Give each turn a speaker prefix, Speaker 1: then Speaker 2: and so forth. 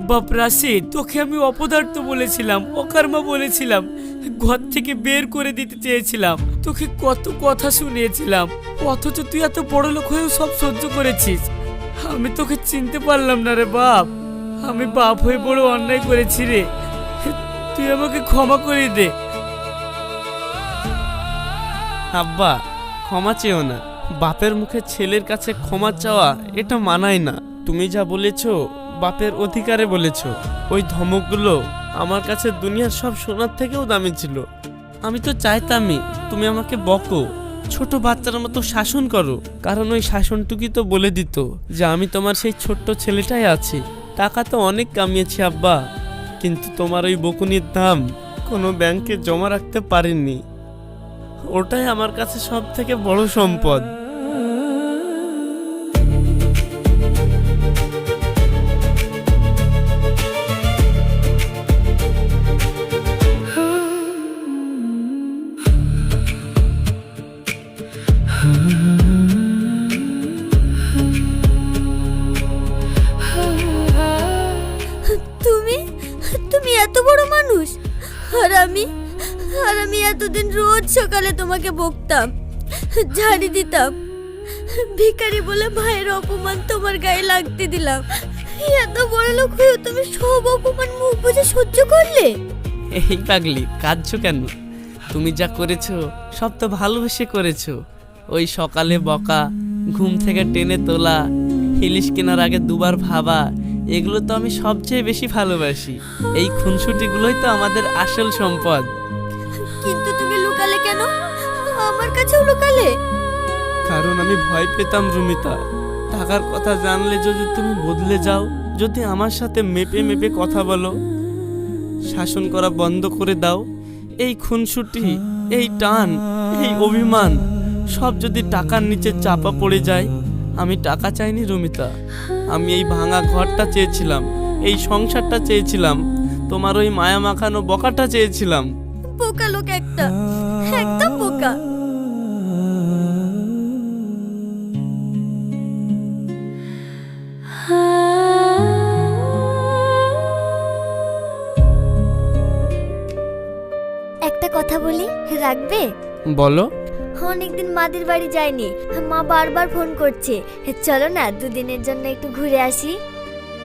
Speaker 1: বাপ রাশিদ, তোকে আমি অপদার্থ বলেছিলাম, অকর্মা বলেছিলাম, ঘর থেকে বের করে দিতে চেয়েছিলাম, তোকে কত কথা শুনিয়েছিলাম, অথচ তুই এত বড় লোক হয়েও সব সহ্য করেছিস। আমি তোকে চিনতে পারলাম না রে বাপ। আমি বাপ হয়ে বড় অন্যায় করেছি রে, তুই আমাকে ক্ষমা করে দে।
Speaker 2: আব্বা, ক্ষমা চেও না। বাপের মুখে ছেলের কাছে ক্ষমা চাওয়া এটা মানায় না। তুমি যা বলেছো বাপের অধিকারে বলেছো। ওই ধমকগুলো আমার কাছে দুনিয়ার সব সোনার থেকেও দামি ছিল। আমি তো চাইতামই তুমি আমাকে বকো, ছোট বাচ্চার মতো শাসন করো, কারণ ওই শাসনটুকুই তো বলে দিত যে আমি তোমার সেই ছোট্ট ছেলেটাই আছি। টাকা তো অনেক কামিয়েছি আব্বা, কিন্তু তোমার ওই বকুনির দাম কোনো ব্যাংকে জমা রাখতে পারিনি। ওটাই আমার কাছে সব থেকে বড় সম্পদ।
Speaker 3: তুমি তুমি এত বড় মানুষ, আর আমি এতদিন রোজ সকালে তোমাকে বকতাম, ঝাড়ি দিতাম, ভিখারি বলে ভাইয়ের অপমান তোমার গায়ে লাগতে দিলাম। এত বড় লোক হয়েও তুমি সব অপমান মুখ বুজে সহ্য করলে।
Speaker 2: এই পাগলি, কাঁদছো কেন? তুমি যা করেছো সব তো ভালোবেসে করেছো। ওই সকালে বকা, ঘুম থেকে টেনে তোলা, ইলিশ কেনার আগে দুবার ভাবা, এগুলো তো আমি সবচেয়ে বেশি ভালোবাসি। এই খুনসুটিগুলোই তো আমাদের আসল সম্পদ।
Speaker 3: কিন্তু তুমি লুকালে কেন? আমার কাছেও লুকালে।
Speaker 2: কারণ আমি ভয় পেতাম রুমিতা, টাকার কথা জানলে যদি তুমি বদলে যাও, যদি আমার সাথে মেপে মেপে কথা বলো, শাসন করা বন্ধ করে দাও, এই খুনসুটি, এই টান, এই অভিমান সব যদি টাকার নিচে চাপা পড়ে যায়। আমি টাকা চাইনি রুমিতা, আমি এই ভাঙা ঘরটা চেয়েছিলাম, এই সংসারটা চেয়েছিলাম, তোমার ওই মায়া মাখানো বকাটা চেয়েছিলাম।
Speaker 3: বোকা লোক একটা, একদম বোকা। একটা কথা বলি, রাখবে?
Speaker 2: বলো।
Speaker 3: অনেকদিন মাদের বাড়ি যায়নি, মা বারবার ফোন করছে, চলো না দুদিনের জন্য একটু ঘুরে আসি।